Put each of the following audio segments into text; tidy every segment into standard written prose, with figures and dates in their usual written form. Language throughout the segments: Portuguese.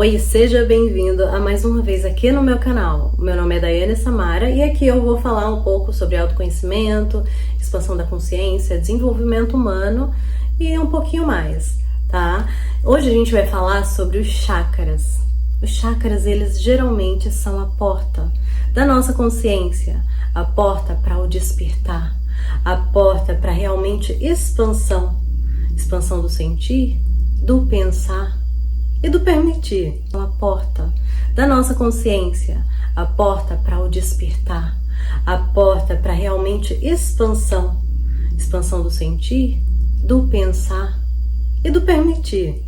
Oi, seja bem-vindo a mais uma vez aqui no meu canal. Meu nome é Daiane Samara e aqui eu vou falar um pouco sobre autoconhecimento, expansão da consciência, desenvolvimento humano e um pouquinho mais, tá? Hoje a gente vai falar sobre os chakras. Os chakras, eles geralmente são a porta da nossa consciência, a porta para o despertar, a porta para realmente expansão do sentir, do pensar e do permitir. A porta da nossa consciência, a porta para o despertar, a porta para realmente expansão do sentir, do pensar e do permitir.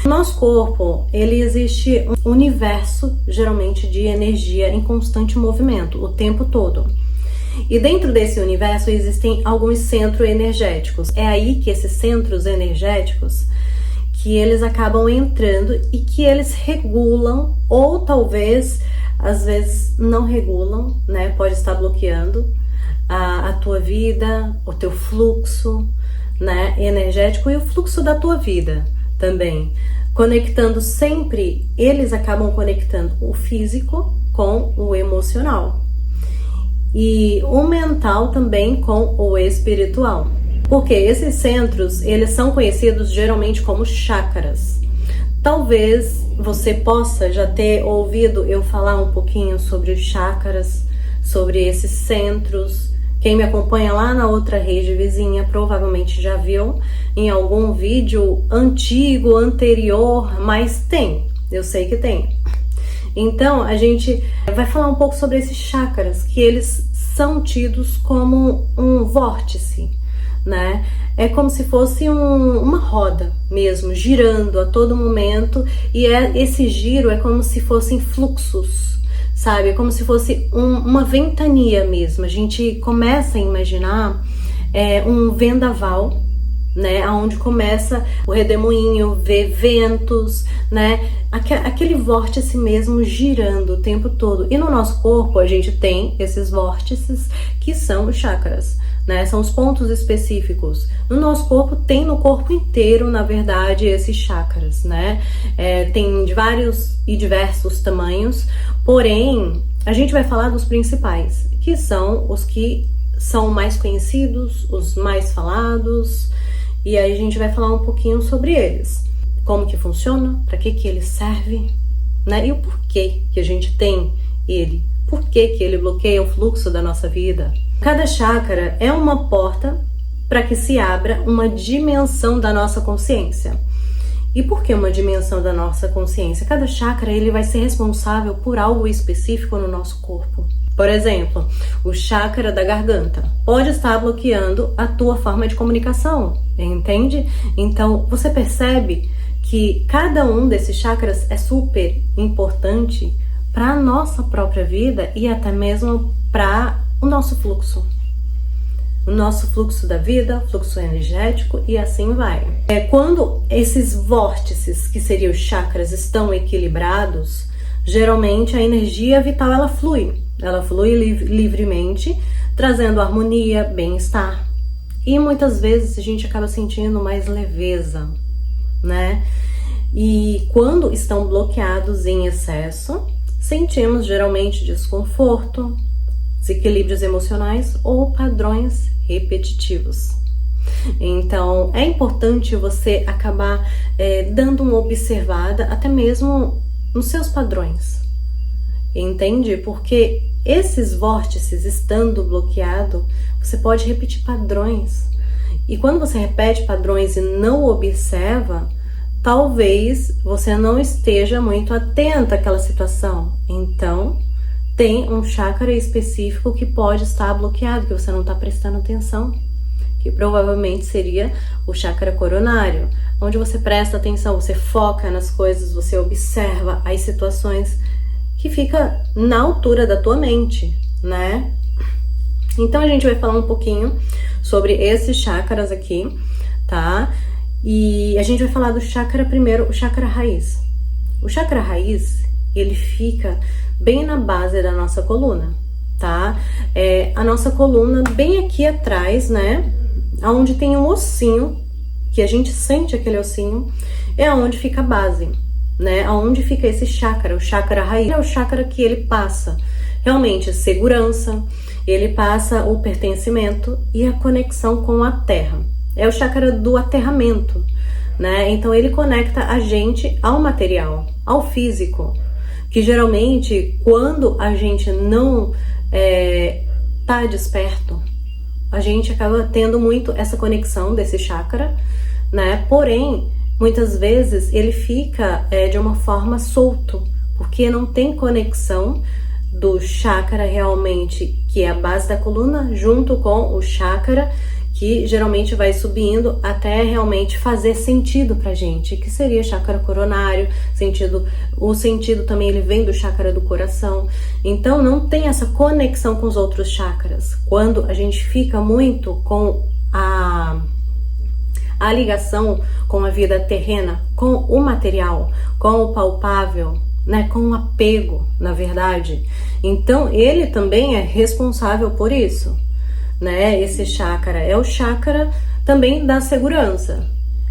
No nosso corpo, ele existe um universo, geralmente, de energia em constante movimento, o tempo todo. E dentro desse universo existem alguns centros energéticos. É aí que esses centros energéticos, que eles acabam entrando e que eles regulam, ou talvez, às vezes, não regulam, né? Pode estar bloqueando a tua vida, o teu fluxo, né, energético e o fluxo da tua vida também. Conectando sempre, eles acabam conectando o físico com o emocional. E o mental também com o espiritual. Porque esses centros, eles são conhecidos geralmente como chakras. Talvez você possa já ter ouvido eu falar um pouquinho sobre os chakras, sobre esses centros. Quem me acompanha lá na outra rede vizinha provavelmente já viu em algum vídeo antigo, anterior, mas tem, eu sei que tem. Então a gente vai falar um pouco sobre esses chakras, que eles são tidos como um vórtice, né? É como se fosse uma roda mesmo, girando a todo momento, e esse giro é como se fossem fluxos, sabe? É como se fosse uma ventania mesmo. A gente começa a imaginar um vendaval, né? Onde começa o redemoinho, ver ventos, né? Aquele vórtice mesmo girando o tempo todo. E no nosso corpo a gente tem esses vórtices que são os chakras, né? São os pontos específicos. No nosso corpo, tem no corpo inteiro, na verdade, esses chakras, né? Tem de vários e diversos tamanhos, porém, a gente vai falar dos principais, que são os que são mais conhecidos, os mais falados, e aí a gente vai falar um pouquinho sobre eles. Como que funciona, para que ele serve, né? E o porquê que a gente tem ele, por que ele bloqueia o fluxo da nossa vida. Cada chakra é uma porta para que se abra uma dimensão da nossa consciência. E por que uma dimensão da nossa consciência? Cada chakra ele vai ser responsável por algo específico no nosso corpo. Por exemplo, o chakra da garganta pode estar bloqueando a tua forma de comunicação, entende? Então, você percebe que cada um desses chakras é super importante para a nossa própria vida e até mesmo para o nosso fluxo. O nosso fluxo da vida, fluxo energético e assim vai. Quando esses vórtices, que seriam os chakras, estão equilibrados, geralmente a energia vital ela flui livremente, trazendo harmonia, bem-estar. E muitas vezes a gente acaba sentindo mais leveza, né? E quando estão bloqueados em excesso, sentimos geralmente desconforto, desequilíbrios emocionais ou padrões repetitivos. Então, é importante você acabar dando uma observada até mesmo nos seus padrões, entende? Porque esses vórtices estando bloqueado, você pode repetir padrões. E quando você repete padrões e não observa, talvez você não esteja muito atenta àquela situação. Então, tem um chakra específico que pode estar bloqueado, que você não está prestando atenção, que provavelmente seria o chakra coronário, onde você presta atenção, você foca nas coisas, você observa as situações que fica na altura da tua mente, né? Então a gente vai falar um pouquinho sobre esses chakras aqui, tá? E a gente vai falar do chakra primeiro, o chakra raiz. O chakra raiz, ele fica bem na base da nossa coluna, tá? A nossa coluna bem aqui atrás, né? Onde tem um ossinho, que a gente sente aquele ossinho, é onde fica a base. né? Aonde fica esse chakra? O chakra raiz é o chakra que ele passa realmente segurança, ele passa o pertencimento e a conexão com a terra. É o chakra do aterramento, né? Então ele conecta a gente ao material, ao físico, que geralmente quando a gente não tá desperto, a gente acaba tendo muito essa conexão desse chakra, né? Porém, muitas vezes ele fica de uma forma solto, porque não tem conexão do chakra realmente, que é a base da coluna, junto com o chakra que geralmente vai subindo até realmente fazer sentido pra gente, que seria chakra coronário, o sentido também ele vem do chakra do coração. Então não tem essa conexão com os outros chakras. Quando a gente fica muito com a ligação com a vida terrena, com o material, com o palpável, né, com o apego, na verdade. Então ele também é responsável por isso, né? Esse chakra é o chakra também da segurança.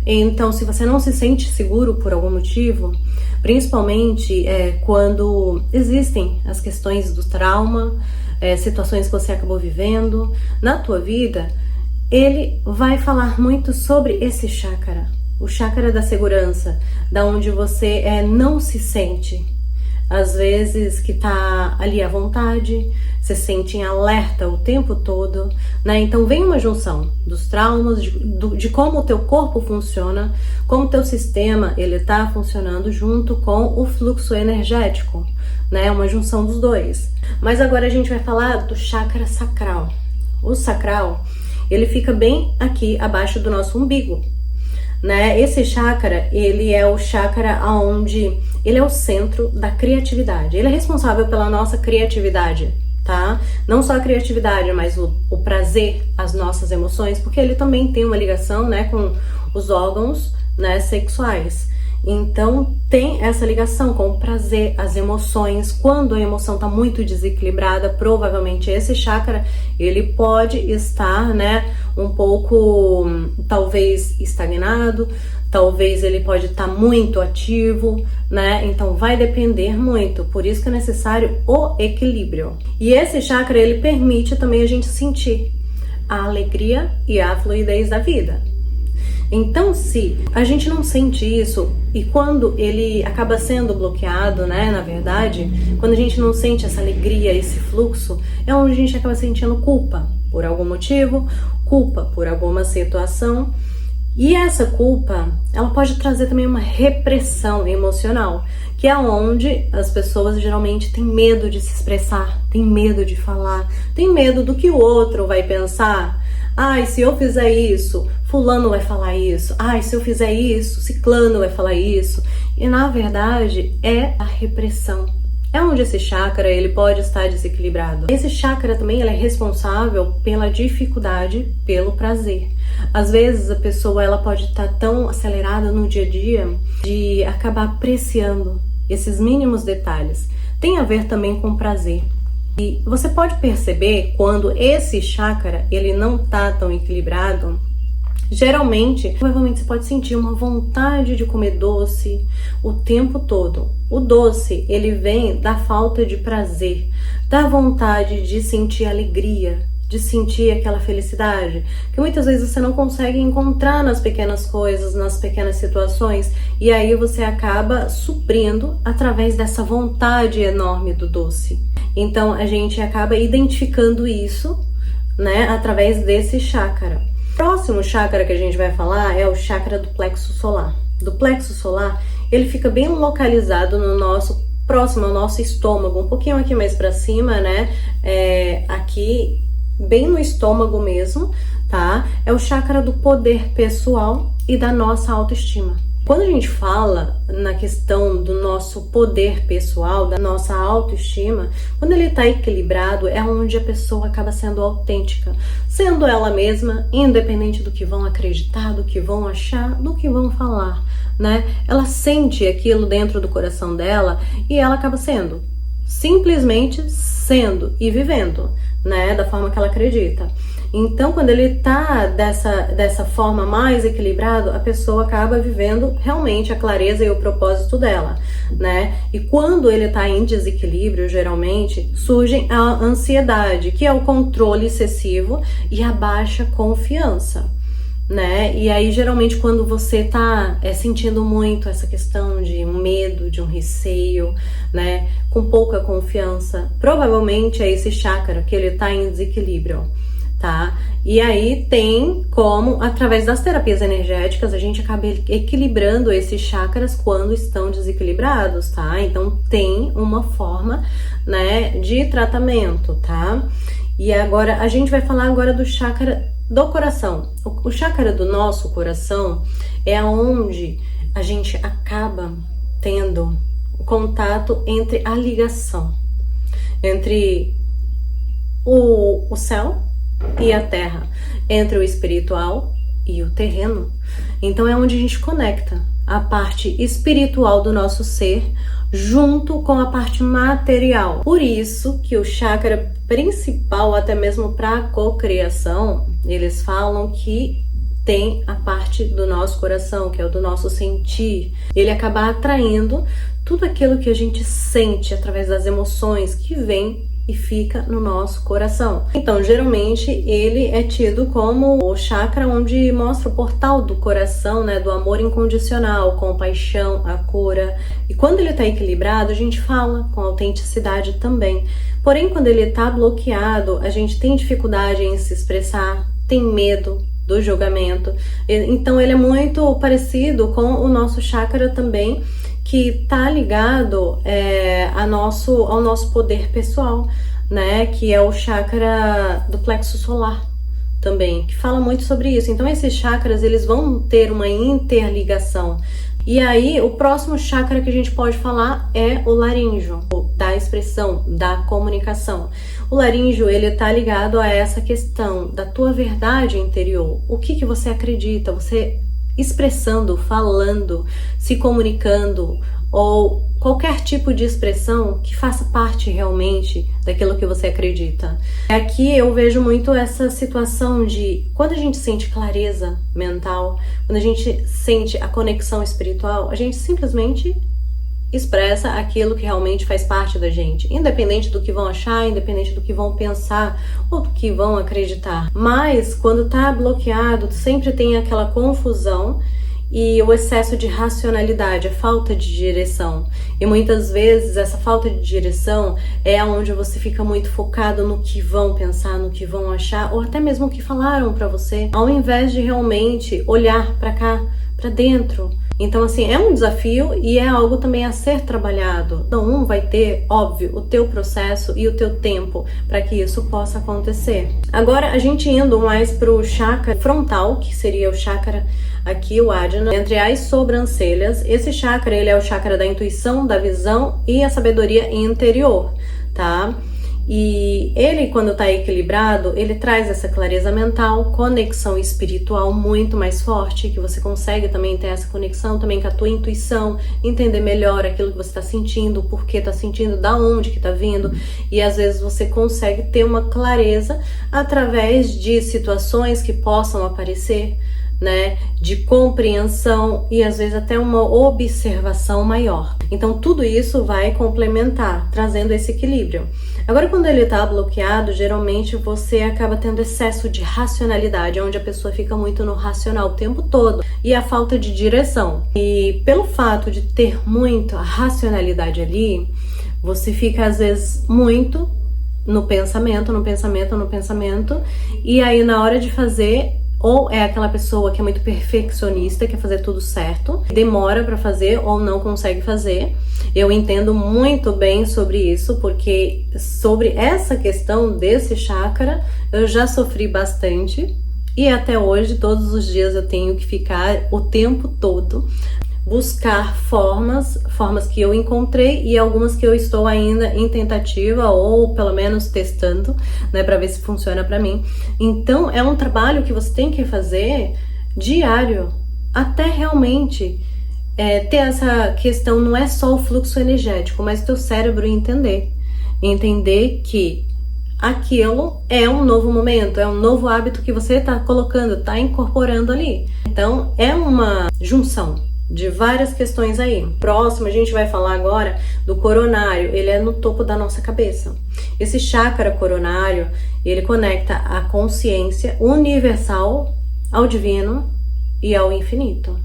Então, se você não se sente seguro por algum motivo, principalmente quando existem as questões do trauma, situações que você acabou vivendo na tua vida, ele vai falar muito sobre esse chakra, o chakra da segurança, da onde você não se sente, às vezes que tá ali à vontade, se sente em alerta o tempo todo, né? Então vem uma junção dos traumas, de como o teu corpo funciona, como o teu sistema ele tá funcionando junto com o fluxo energético, né? Uma junção dos dois. Mas agora a gente vai falar do chakra sacral. O sacral, ele fica bem aqui abaixo do nosso umbigo, né? Esse chakra, ele é o chakra onde ele é o centro da criatividade. Ele é responsável pela nossa criatividade, tá? Não só a criatividade, mas o prazer, as nossas emoções, porque ele também tem uma ligação, né, com os órgãos, né, sexuais. Então tem essa ligação com o prazer, as emoções. Quando a emoção está muito desequilibrada, provavelmente esse chakra ele pode estar, né, um pouco talvez estagnado, talvez ele pode estar muito ativo, né? Então vai depender muito. Por isso que é necessário o equilíbrio. E esse chakra ele permite também a gente sentir a alegria e a fluidez da vida. Então, se a gente não sente isso, e quando ele acaba sendo bloqueado, né, na verdade, quando a gente não sente essa alegria, esse fluxo, é onde a gente acaba sentindo culpa por algum motivo, culpa por alguma situação, e essa culpa, ela pode trazer também uma repressão emocional, que é onde as pessoas geralmente têm medo de se expressar, têm medo de falar, têm medo do que o outro vai pensar. Ai, se eu fizer isso, fulano vai falar isso. Ai, se eu fizer isso, ciclano vai falar isso. E na verdade é a repressão. É onde esse chakra ele pode estar desequilibrado. Esse chakra também ele é responsável pela dificuldade, pelo prazer. Às vezes a pessoa ela pode estar tão acelerada no dia a dia de acabar apreciando esses mínimos detalhes. Tem a ver também com prazer. E você pode perceber quando esse chakra ele não tá tão equilibrado, geralmente, provavelmente você pode sentir uma vontade de comer doce o tempo todo. O doce, ele vem da falta de prazer, da vontade de sentir alegria, de sentir aquela felicidade, que muitas vezes você não consegue encontrar nas pequenas coisas, nas pequenas situações, e aí você acaba suprindo através dessa vontade enorme do doce. Então a gente acaba identificando isso, né, através desse chakra. O próximo chakra que a gente vai falar é o chakra do plexo solar. Do plexo solar, ele fica bem localizado no nosso próximo ao nosso estômago, um pouquinho aqui mais para cima, né? Aqui bem no estômago mesmo, tá? É o chakra do poder pessoal e da nossa autoestima. Quando a gente fala na questão do nosso poder pessoal, da nossa autoestima, quando ele está equilibrado, é onde a pessoa acaba sendo autêntica, sendo ela mesma, independente do que vão acreditar, do que vão achar, do que vão falar, né? Ela sente aquilo dentro do coração dela e ela acaba sendo, simplesmente sendo e vivendo, né? Da forma que ela acredita. Então, quando ele tá dessa forma mais equilibrado, a pessoa acaba vivendo realmente a clareza e o propósito dela, né? E quando ele tá em desequilíbrio, geralmente, surge a ansiedade, que é o controle excessivo e a baixa confiança, né? E aí, geralmente, quando você tá sentindo muito essa questão de um medo, de um receio, né? Com pouca confiança, provavelmente é esse chakra que ele tá em desequilíbrio, tá? E aí tem como, através das terapias energéticas, a gente acaba equilibrando esses chakras quando estão desequilibrados, tá? Então tem uma forma, né, de tratamento, tá? E agora, a gente vai falar agora do chakra do coração. O chakra do nosso coração é onde a gente acaba tendo contato entre a ligação entre o céu e a terra, entre o espiritual e o terreno. Então é onde a gente conecta a parte espiritual do nosso ser junto com a parte material. Por isso que o chakra principal, até mesmo para a cocriação, eles falam que tem a parte do nosso coração, que é o do nosso sentir. Ele acaba atraindo tudo aquilo que a gente sente através das emoções que vem e fica no nosso coração. Então, geralmente, ele é tido como o chakra onde mostra o portal do coração, né, do amor incondicional, compaixão, a cura. E quando ele está equilibrado, a gente fala com autenticidade também. Porém, quando ele está bloqueado, a gente tem dificuldade em se expressar, tem medo do julgamento. Então, ele é muito parecido com o nosso chakra também, que tá ligado ao nosso poder pessoal, né? Que é o chakra do plexo solar também, que fala muito sobre isso. Então esses chakras, eles vão ter uma interligação. E aí o próximo chakra que a gente pode falar é o laríngeo, da expressão, da comunicação. O laríngeo, ele tá ligado a essa questão da tua verdade interior. O que você acredita, você expressando, falando, se comunicando, ou qualquer tipo de expressão que faça parte realmente daquilo que você acredita. Aqui eu vejo muito essa situação de quando a gente sente clareza mental, quando a gente sente a conexão espiritual, a gente simplesmente expressa aquilo que realmente faz parte da gente, independente do que vão achar, independente do que vão pensar ou do que vão acreditar. Mas quando tá bloqueado, sempre tem aquela confusão e o excesso de racionalidade, a falta de direção. E muitas vezes essa falta de direção é onde você fica muito focado no que vão pensar, no que vão achar, ou até mesmo o que falaram pra você, ao invés de realmente olhar pra cá, pra dentro. Então, assim, é um desafio e é algo também a ser trabalhado. Então, vai ter, óbvio, o teu processo e o teu tempo para que isso possa acontecer. Agora, a gente indo mais pro chakra frontal, que seria o chakra aqui, o Ajna, entre as sobrancelhas. Esse chakra, ele é o chakra da intuição, da visão e a sabedoria interior, tá? E ele, quando está equilibrado, ele traz essa clareza mental, conexão espiritual muito mais forte, que você consegue também ter essa conexão também com a tua intuição, entender melhor aquilo que você está sentindo, o porquê está sentindo, da onde que está vindo, e às vezes você consegue ter uma clareza através de situações que possam aparecer, né, de compreensão e às vezes até uma observação maior. Então tudo isso vai complementar, trazendo esse equilíbrio. Agora, quando ele está bloqueado, geralmente você acaba tendo excesso de racionalidade, onde a pessoa fica muito no racional o tempo todo, e a falta de direção. E pelo fato de ter muito a racionalidade ali, você fica às vezes muito no pensamento, e aí na hora de fazer, ou é aquela pessoa que é muito perfeccionista, quer fazer tudo certo, demora para fazer ou não consegue fazer. Eu entendo muito bem sobre isso, porque sobre essa questão desse chakra, eu já sofri bastante. E até hoje, todos os dias eu tenho que ficar o tempo todo buscar formas que eu encontrei e algumas que eu estou ainda em tentativa ou pelo menos testando, né, para ver se funciona para mim. Então é um trabalho que você tem que fazer diário, até realmente ter essa questão, não é só o fluxo energético, mas teu cérebro entender que aquilo é um novo momento, é um novo hábito que você está colocando, está incorporando ali. Então é uma junção de várias questões aí. Próximo, a gente vai falar agora do coronário. Ele é no topo da nossa cabeça. Esse chakra coronário, ele conecta a consciência universal ao divino e ao infinito.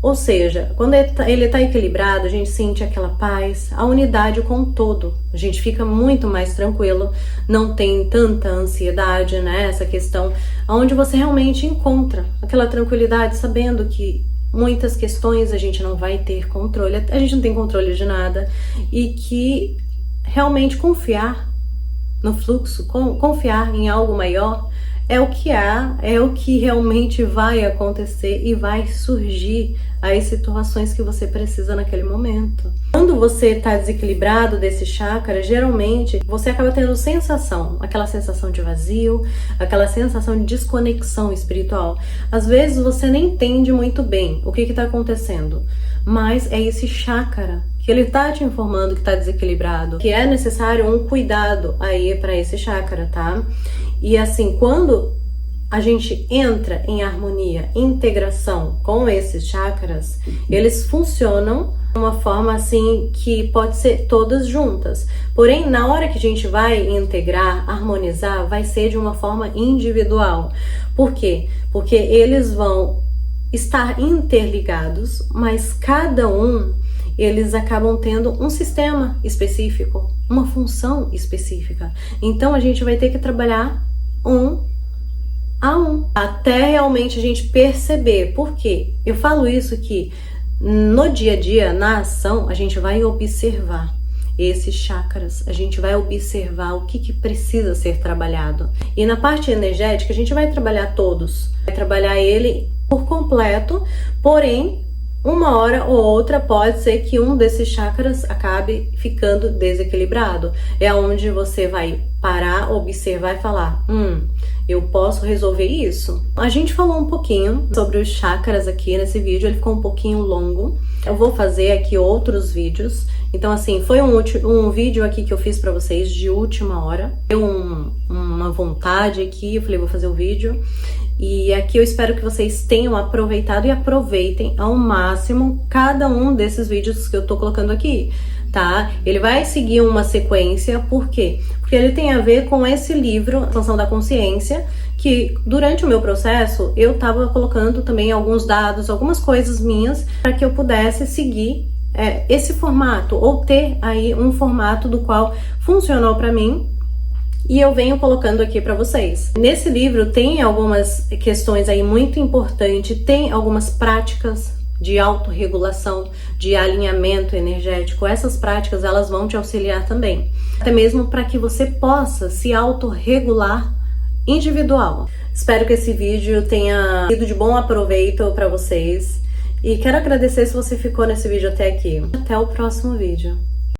Ou seja, quando ele tá equilibrado, a gente sente aquela paz, a unidade com o todo. A gente fica muito mais tranquilo, não tem tanta ansiedade, né? Essa questão onde você realmente encontra aquela tranquilidade, sabendo que muitas questões a gente não vai ter controle, a gente não tem controle de nada, e que realmente confiar no fluxo, confiar em algo maior é o que há, é o que realmente vai acontecer e vai surgir as situações que você precisa naquele momento. Quando você está desequilibrado desse chakra, geralmente você acaba tendo sensação, aquela sensação de vazio, aquela sensação de desconexão espiritual. Às vezes você nem entende muito bem o que está acontecendo, mas é esse chakra que ele tá te informando que tá desequilibrado, que é necessário um cuidado aí para esse chakra, tá? E assim, quando a gente entra em harmonia, integração com esses chakras, eles funcionam de uma forma assim que pode ser todas juntas. Porém, na hora que a gente vai integrar, harmonizar, vai ser de uma forma individual. Por quê? Porque eles vão estar interligados, mas cada um eles acabam tendo um sistema específico, uma função específica. Então a gente vai ter que trabalhar um a um, até realmente a gente perceber. Por quê? Eu falo isso que no dia a dia, na ação, a gente vai observar esses chakras, a gente vai observar o que precisa ser trabalhado. E na parte energética, a gente vai trabalhar todos, vai trabalhar ele por completo, porém, uma hora ou outra pode ser que um desses chakras acabe ficando desequilibrado. É onde você vai parar, observar e falar, eu posso resolver isso? A gente falou um pouquinho sobre os chakras aqui nesse vídeo, ele ficou um pouquinho longo. Eu vou fazer aqui outros vídeos. Então assim, foi um vídeo aqui que eu fiz pra vocês de última hora. Deu uma vontade aqui, eu falei, vou fazer o vídeo. E aqui eu espero que vocês tenham aproveitado e aproveitem ao máximo cada um desses vídeos que eu tô colocando aqui, tá? Ele vai seguir uma sequência, por quê? Porque ele tem a ver com esse livro, Expansão da Consciência, que durante o meu processo eu tava colocando também alguns dados, algumas coisas minhas, para que eu pudesse seguir esse formato, ou ter aí um formato do qual funcionou para mim, e eu venho colocando aqui para vocês. Nesse livro tem algumas questões aí muito importantes, tem algumas práticas de autorregulação, de alinhamento energético. Essas práticas, elas vão te auxiliar também, até mesmo para que você possa se autorregular individual. Espero que esse vídeo tenha sido de bom aproveito para vocês. E quero agradecer se você ficou nesse vídeo até aqui. Até o próximo vídeo.